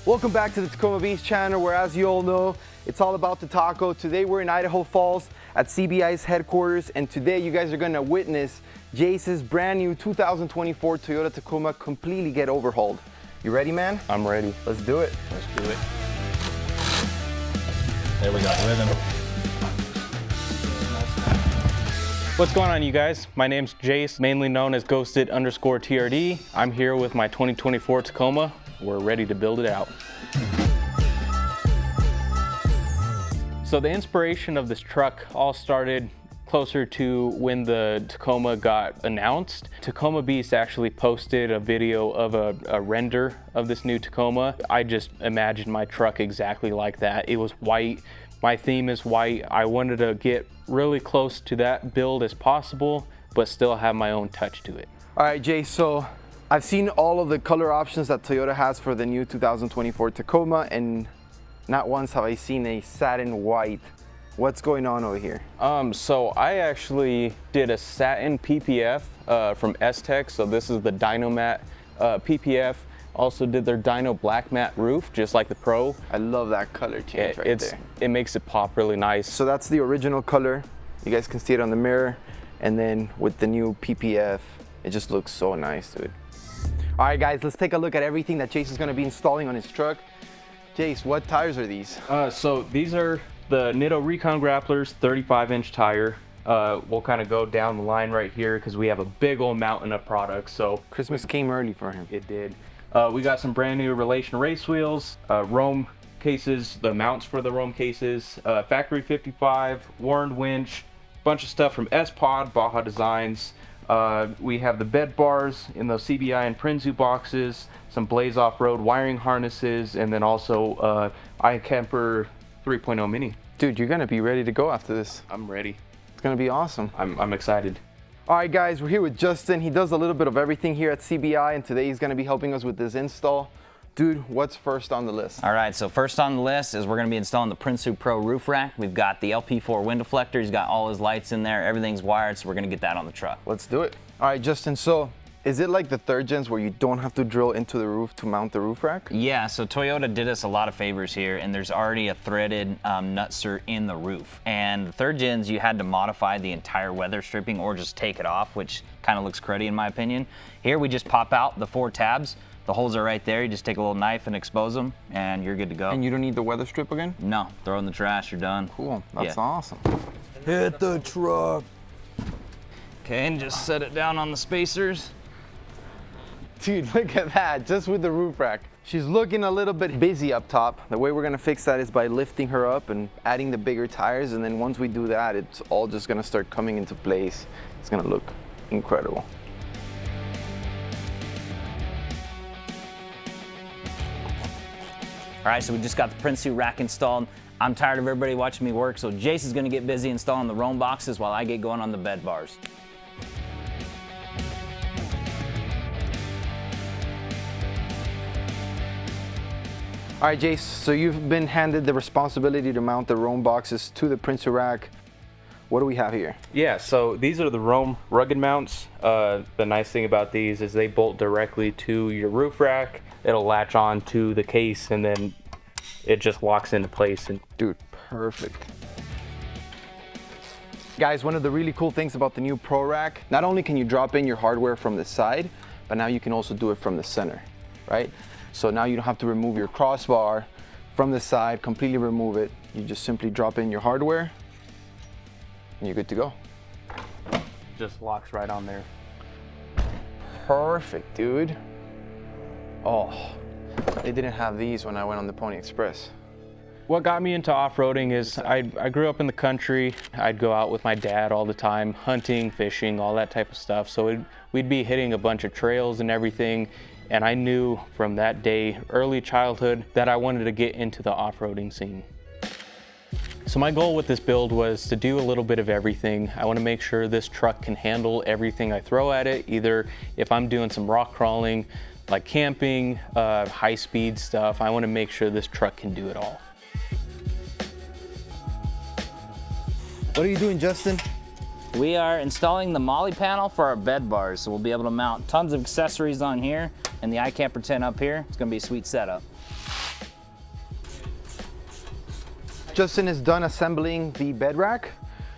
Welcome back to the Tacoma Beast channel, where, as you all know, it's all about the taco. Today we're in Idaho Falls at CBI's headquarters, and today you guys are gonna witness Jace's brand new 2024 Toyota Tacoma completely get overhauled. You ready, man? I'm ready. Let's do it. Let's do it. There we go, rhythm. What's going on, you guys? My name's Jace, mainly known as Ghosted_TRD. I'm here with my 2024 Tacoma. We're ready to build it out. So the inspiration of this truck all started closer to when the Tacoma got announced. Tacoma Beast actually posted a video of a render of this new Tacoma. I just imagined my truck exactly like that. It was white. My theme is white. I wanted to get really close to that build as possible, but still have my own touch to it. All right, Jace, so I've seen all of the color options that Toyota has for the new 2024 Tacoma, and not once have I seen a satin white. What's going on over here? So I actually did a satin PPF from S-Tech. So this is the Dyno Matte PPF. Also did their Dyno Black Matte roof, just like the Pro. I love that color change right there. It makes it pop really nice. So that's the original color. You guys can see it on the mirror. And then with the new PPF, it just looks so nice, dude. All right, guys, let's take a look at everything that Jace is gonna be installing on his truck. Jace, what tires are these? So these are the Nitto Recon Grapplers 35-inch tire. We'll kind of go down the line right here because we have a big old mountain of products. So Christmas came early for him. It did. We got some brand new Relation race wheels, Rome cases, the mounts for the Rome cases, Factory 55, Warned winch, bunch of stuff from S-Pod, Baja Designs. We have the bed bars in those CBI and Prinzu boxes, some Blaze Off-Road wiring harnesses, and then also iCamper 3.0 Mini. Dude, you're gonna be ready to go after this. I'm ready. It's gonna be awesome. I'm excited. All right, guys, we're here with Justin. He does a little bit of everything here at CBI, and today he's gonna be helping us with this install. Dude, what's first on the list? All right, so first on the list is we're gonna be installing the Prinzu Pro roof rack. We've got the LP4 wind deflector. He's got all his lights in there. Everything's wired, so we're gonna get that on the truck. Let's do it. All right, Justin, so is it like the third gens where you don't have to drill into the roof to mount the roof rack? Yeah, so Toyota did us a lot of favors here, and there's already a threaded nutsert in the roof. And the third gens, you had to modify the entire weather stripping or just take it off, which kind of looks cruddy in my opinion. Here we just pop out the 4 tabs. The holes are right there. You just take a little knife and expose them, and you're good to go. And you don't need the weather strip again? No, throw it in the trash, you're done. Cool, that's awesome. Hit the truck. Okay, and just set it down on the spacers. Dude, look at that, just with the roof rack. She's looking a little bit busy up top. The way we're gonna fix that is by lifting her up and adding the bigger tires, and then once we do that, it's all just gonna start coming into place. It's gonna look incredible. All right, so we just got the Prinzu rack installed. I'm tired of everybody watching me work, so Jace is gonna get busy installing the Rome boxes while I get going on the bed bars. All right, Jace, so you've been handed the responsibility to mount the Rome boxes to the Prinzu rack. What do we have here? Yeah, so these are the Rome rugged mounts. The nice thing about these is they bolt directly to your roof rack. It'll latch on to the case, and then it just locks into place. And dude, perfect. Guys, one of the really cool things about the new Pro Rack, not only can you drop in your hardware from the side, but now you can also do it from the center, right? So now you don't have to remove your crossbar from the side, completely remove it. You just simply drop in your hardware, and you're good to go. just locks right on there. Perfect, dude. Oh, they didn't have these when I went on the Pony Express. What got me into off-roading is I grew up in the country. I'd go out with my dad all the time, hunting, fishing, all that type of stuff. So we'd be hitting a bunch of trails and everything. And I knew from that day, early childhood, that I wanted to get into the off-roading scene. So my goal with this build was to do a little bit of everything. I want to make sure this truck can handle everything I throw at it, either if I'm doing some rock crawling, like camping, high-speed stuff. I want to make sure this truck can do it all. What are you doing, Justin? We are installing the Molly panel for our bed bars, so we'll be able to mount tons of accessories on here and the iCamper tent up here. It's gonna be a sweet setup. Justin is done assembling the bed rack.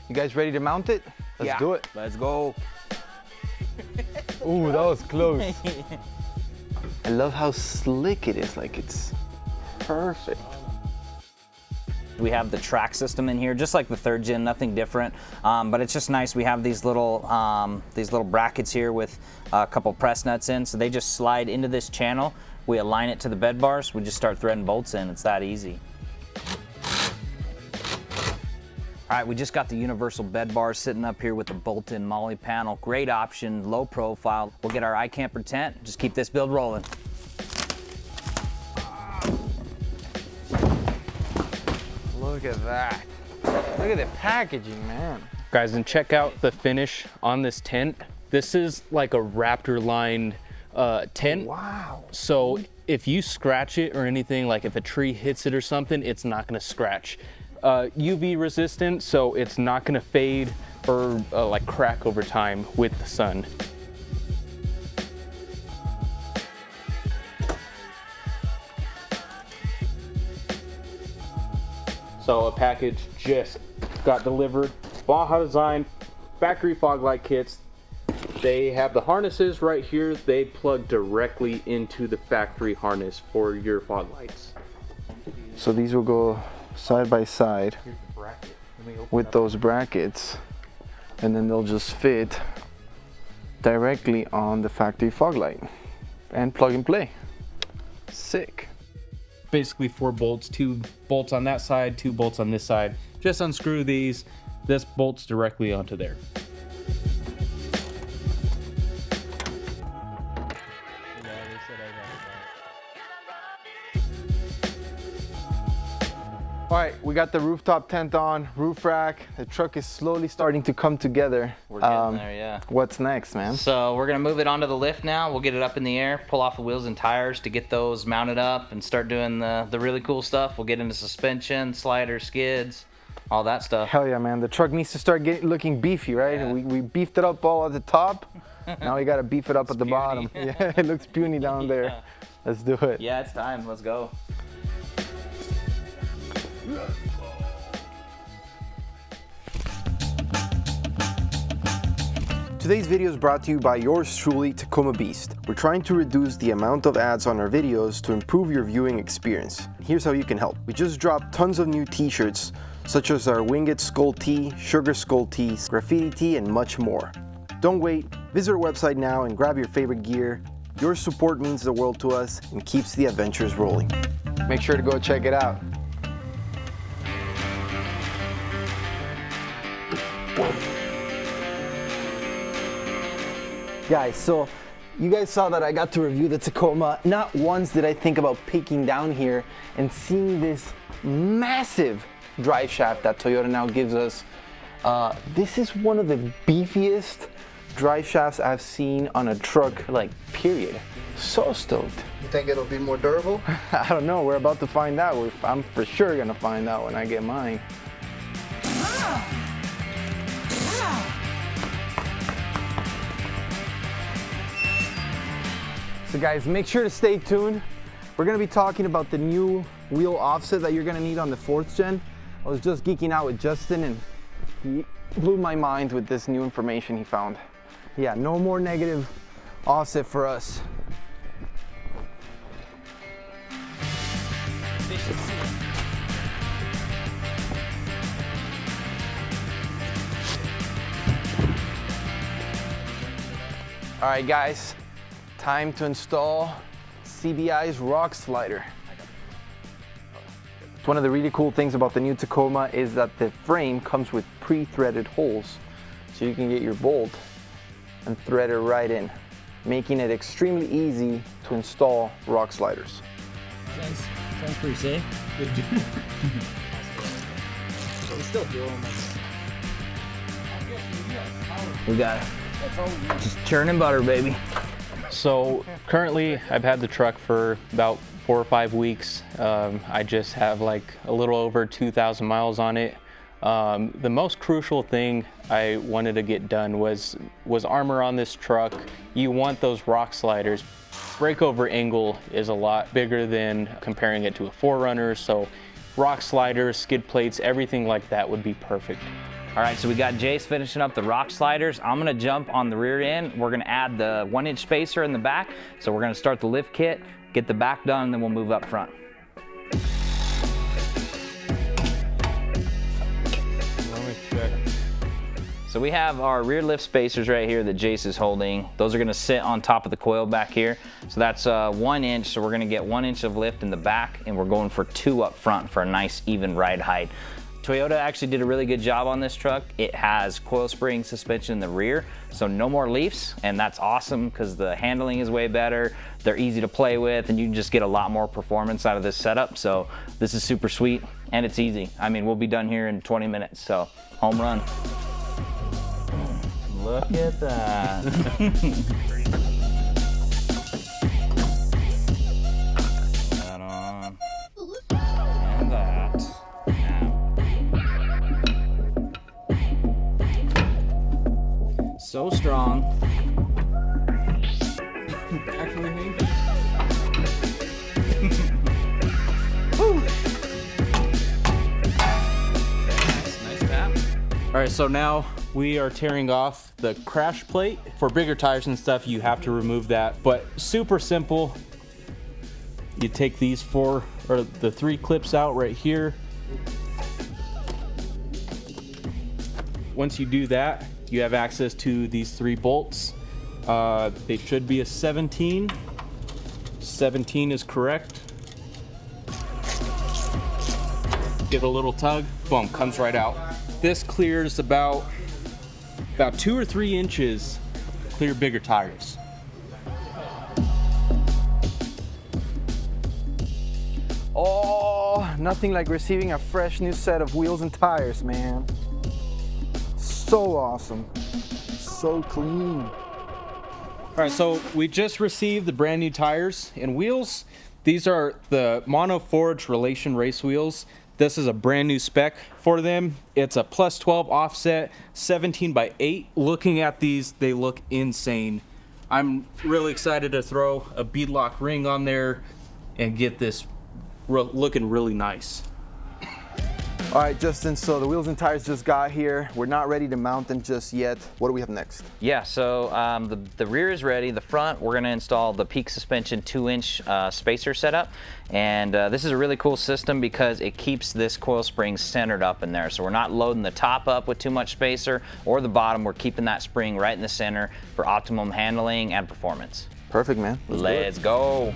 You guys ready to mount it? Let's do it. Let's go. Ooh, that was close. I love how slick it is, like it's perfect. We have the track system in here, just like the 3rd gen, nothing different. But it's just nice. We have these little brackets here with a couple press nuts in, so they just slide into this channel. We align it to the bed bars. We just start threading bolts in. It's that easy. All right, we just got the universal bed bars sitting up here with the bolt-in molly panel. Great option, low profile. We'll get our iCamper tent. Just keep this build rolling. Look at that. Look at the packaging, man. Guys, and check out the finish on this tent. This is like a Raptor lined tent. Wow. So if you scratch it or anything, like if a tree hits it or something, it's not gonna scratch. UV resistant, so it's not gonna fade or like crack over time with the sun. So a package just got delivered. Baja Design factory fog light kits. They have the harnesses right here. They plug directly into the factory harness for your fog lights. So these will go side by side with those brackets, and then they'll just fit directly on the factory fog light and plug and play. Sick. Basically 4 bolts, 2 bolts on that side, 2 bolts on this side. Just unscrew these. This bolts directly onto there. All right, we got the rooftop tent on, roof rack. The truck is slowly starting to come together. We're getting there, yeah. What's next, man? So we're gonna move it onto the lift now. We'll get it up in the air, pull off the wheels and tires to get those mounted up and start doing the really cool stuff. We'll get into suspension, sliders, skids, all that stuff. Hell yeah, man. The truck needs to start looking beefy, right? Yeah. We beefed it up all at the top. Now we gotta beef it up at the bottom. Yeah, it looks puny down there. Yeah. Let's do it. Yeah, it's time. Let's go. Today's video is brought to you by yours truly, Tacoma Beast. We're trying to reduce the amount of ads on our videos to improve your viewing experience. Here's how you can help. We just dropped tons of new t-shirts, such as our Wing It Skull Tee, Sugar Skull Tees, Graffiti Tee, and much more. Don't wait, visit our website now and grab your favorite gear. Your support means the world to us and keeps the adventures rolling. Make sure to go check it out. Guys, so you guys saw that I got to review the Tacoma. Not once did I think about peeking down here and seeing this massive drive shaft that Toyota now gives us. This is one of the beefiest drive shafts I've seen on a truck, like, period. So stoked. You think it'll be more durable? I don't know, we're about to find out. I'm for sure gonna find out when I get mine. So guys, make sure to stay tuned. We're gonna be talking about the new wheel offset that you're gonna need on the 4th gen. I was just geeking out with Justin and he blew my mind with this new information he found. Yeah, no more negative offset for us. All right, guys. Time to install CBI's rock slider. One of the really cool things about the new Tacoma is that the frame comes with pre-threaded holes. So you can get your bolt and thread it right in, making it extremely easy to install rock sliders. Sounds pretty safe. We got it. Just churning butter, baby. So currently I've had the truck for about 4 or 5 weeks. I just have like a little over 2,000 miles on it. The most crucial thing I wanted to get done was armor on this truck. You want those rock sliders. Breakover angle is a lot bigger than comparing it to a 4Runner, so rock sliders, skid plates, everything like that would be perfect. All right, so we got Jace finishing up the rock sliders. I'm gonna jump on the rear end. We're gonna add the 1-inch spacer in the back. So we're gonna start the lift kit, get the back done, and then we'll move up front. Let me check. So we have our rear lift spacers right here that Jace is holding. Those are gonna sit on top of the coil back here. So that's 1 inch, so we're gonna get 1 inch of lift in the back, and we're going for 2 up front for a nice even ride height. Toyota actually did a really good job on this truck. It has coil spring suspension in the rear, so no more leafs, and that's awesome because the handling is way better. They're easy to play with, and you can just get a lot more performance out of this setup. So this is super sweet, and it's easy. I mean, we'll be done here in 20 minutes, so home run. Look at that. That on. And that. Now. So strong. Actually, Nice tap. all right, so now we are tearing off the crash plate. For bigger tires and stuff, you have to remove that, but super simple. You take these the 3 clips out right here. Once you do that, you have access to these 3 bolts. They should be a 17. 17 is correct. Give a little tug, boom, comes right out. This clears about 2 or 3 inches, clear bigger tires. Oh, nothing like receiving a fresh new set of wheels and tires, man. So awesome. So clean. All right, so we just received the brand new tires and wheels. These are the Mono Forge Relation Race wheels. This is a brand new spec for them. It's a plus 12 offset, 17x8. Looking at these, they look insane. I'm really excited to throw a beadlock ring on there and get this looking really nice. All right, Justin, so the wheels and tires just got here. We're not ready to mount them just yet. What do we have next? Yeah, so the rear is ready. The front, we're gonna install the Peak Suspension 2-inch spacer setup. And this is a really cool system because it keeps this coil spring centered up in there. So we're not loading the top up with too much spacer or the bottom. We're keeping that spring right in the center for optimum handling and performance. Perfect, man. Let's go.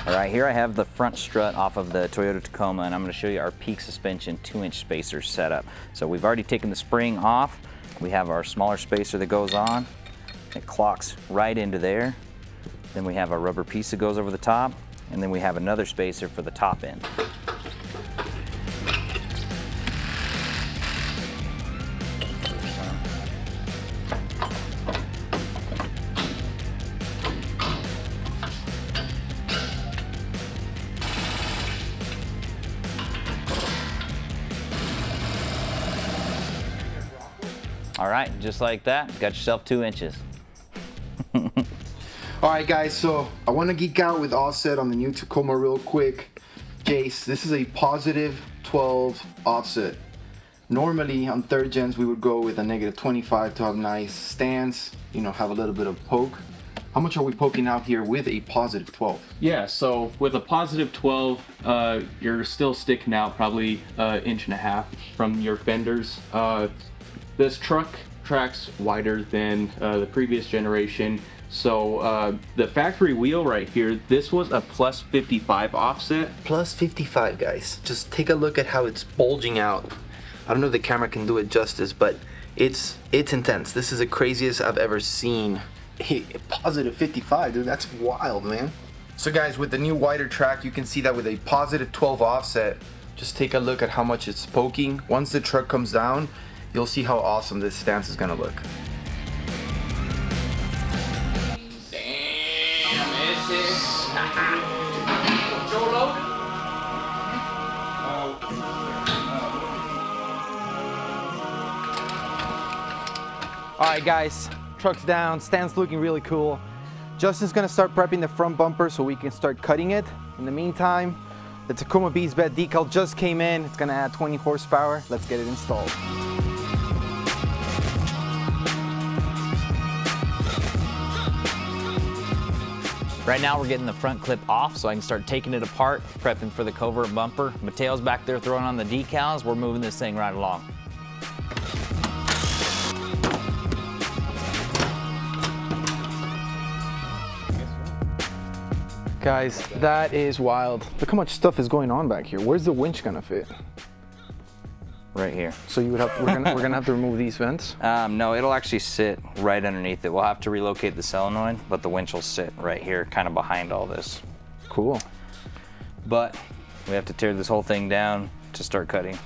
All right, here I have the front strut off of the Toyota Tacoma, and I'm going to show you our Peak Suspension 2-inch spacer setup. So we've already taken the spring off. We have our smaller spacer that goes on. It clocks right into there. Then we have our rubber piece that goes over the top, and then we have another spacer for the top end. All right, just like that, got yourself 2 inches. All right, guys, so I want to geek out with offset on the new Tacoma real quick. Jace, this is a positive 12 offset. Normally on third gens, we would go with a negative 25 to have nice stance, you know, have a little bit of poke. How much are we poking out here with a positive 12? Yeah, so with a positive 12, you're still sticking out probably 1.5 inches from your fenders. This truck tracks wider than the previous generation. So the factory wheel right here, this was a plus 55 offset. Plus 55, guys. Just take a look at how it's bulging out. I don't know if the camera can do it justice, but it's intense. This is the craziest I've ever seen. Hey, positive 55, dude, that's wild, man. So guys, with the new wider track, you can see that with a positive 12 offset, just take a look at how much it's poking. Once the truck comes down, you'll see how awesome this stance is gonna look. All right, guys, truck's down, stand's looking really cool. Justin's gonna start prepping the front bumper so we can start cutting it. In the meantime, the Tacoma Beast Bed decal just came in. It's gonna add 20 horsepower. Let's get it installed. Right now we're getting the front clip off so I can start taking it apart, prepping for the covert bumper. Mateo's back there throwing on the decals. We're moving this thing right along. Guys, that is wild. Look how much stuff is going on back here. Where's the winch gonna fit? Right here. So you would have, we're gonna have to remove these vents? No, it'll actually sit right underneath it. We'll have to relocate the solenoid, but the winch will sit right here, kind of behind all this. Cool. But we have to tear this whole thing down to start cutting.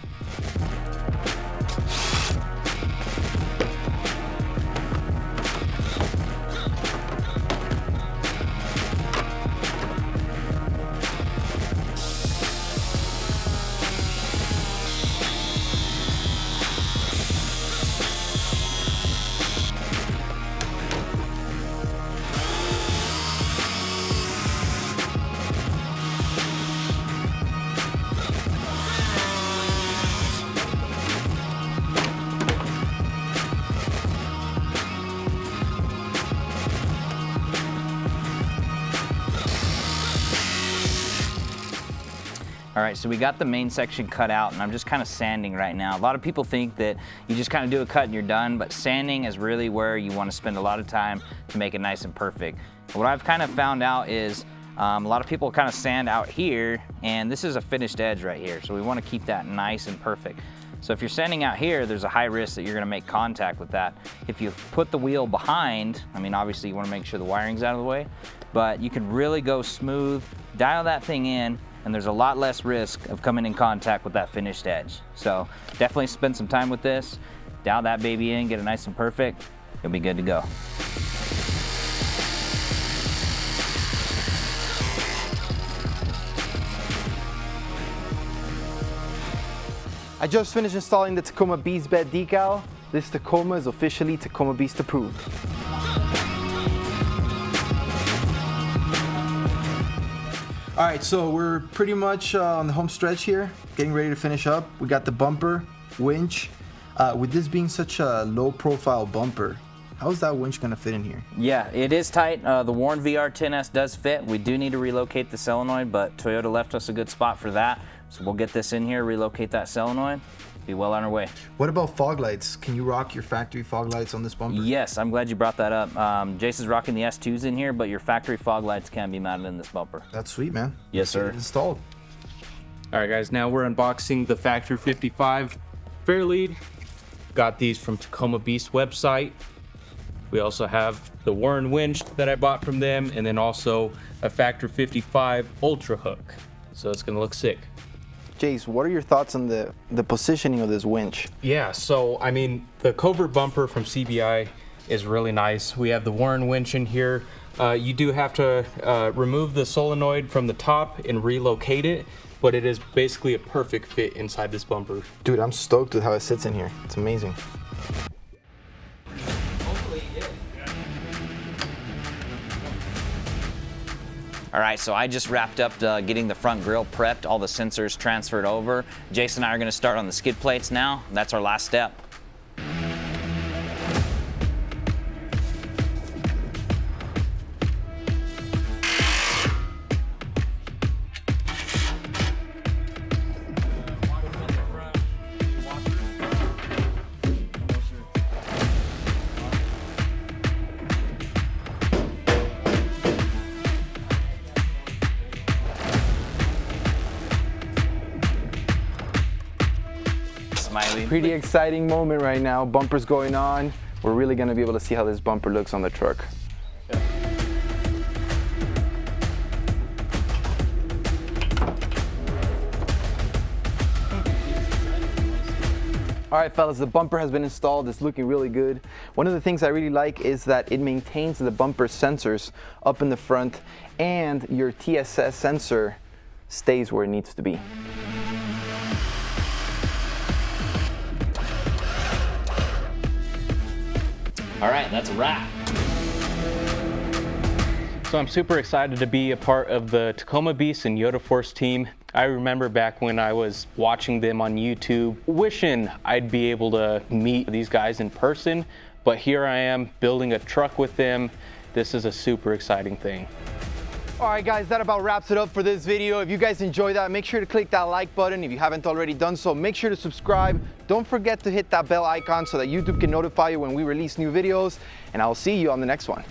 All right, so we got the main section cut out and I'm just kind of sanding right now. A lot of people think that you just kind of do a cut and you're done, but sanding is really where you want to spend a lot of time to make it nice and perfect. What I've kind of found out is a lot of people kind of sand out here, and this is a finished edge right here, so we want to keep that nice and perfect. So if you're sanding out here, there's a high risk that you're going to make contact with that. If you put the wheel behind, I mean, obviously you want to make sure the wiring's out of the way, but you can really go smooth, dial that thing in, and there's a lot less risk of coming in contact with that finished edge. So definitely spend some time with this, dial that baby in, get it nice and perfect, you'll be good to go. I just finished installing the Tacoma Beast Bed decal. This Tacoma is officially Tacoma Beast approved. All right, so we're pretty much on the home stretch here, getting ready to finish up. We got the bumper, winch. With this being such a low profile bumper, how is that winch gonna fit in here? Yeah, it is tight. The Warn VR10S does fit. We do need to relocate the solenoid, but Toyota left us a good spot for that. So we'll get this in here, relocate that solenoid, be well on our way. What about fog lights? Can you rock your factory fog lights on this bumper? Yes, I'm glad you brought that up. Jason's rocking the S2s in here, but your factory fog lights can be mounted in this bumper. That's sweet, man. Yes, sir. Get it installed. All right, guys, now we're unboxing the Factory 55 Fairlead. Got these from Tacoma Beast website. We also have the Warn winch that I bought from them, and then also a Factory 55 Ultra Hook. So it's gonna look sick. Jace, what are your thoughts on the positioning of this winch? Yeah, so I mean, the covert bumper from CBI is really nice. We have the Warn winch in here. You do have to remove the solenoid from the top and relocate it, but it is basically a perfect fit inside this bumper. Dude, I'm stoked with how it sits in here. It's amazing. All right, so I just wrapped up getting the front grille prepped, all the sensors transferred over. Jason and I are gonna start on the skid plates now. That's our last step. Smiley. Pretty exciting moment right now. Bumper's going on. We're really gonna be able to see how this bumper looks on the truck. All right, fellas, the bumper has been installed. It's looking really good. One of the things I really like is that it maintains the bumper sensors up in the front, and your TSS sensor stays where it needs to be. All right, that's a wrap. So I'm super excited to be a part of the Tacoma Beast and Yoda Force team. I remember back when I was watching them on YouTube, wishing I'd be able to meet these guys in person, but here I am building a truck with them. This is a super exciting thing. All right, guys, that about wraps it up for this video. If you guys enjoyed that, make sure to click that like button. If you haven't already done so, make sure to subscribe. Don't forget to hit that bell icon so that YouTube can notify you when we release new videos, and I'll see you on the next one.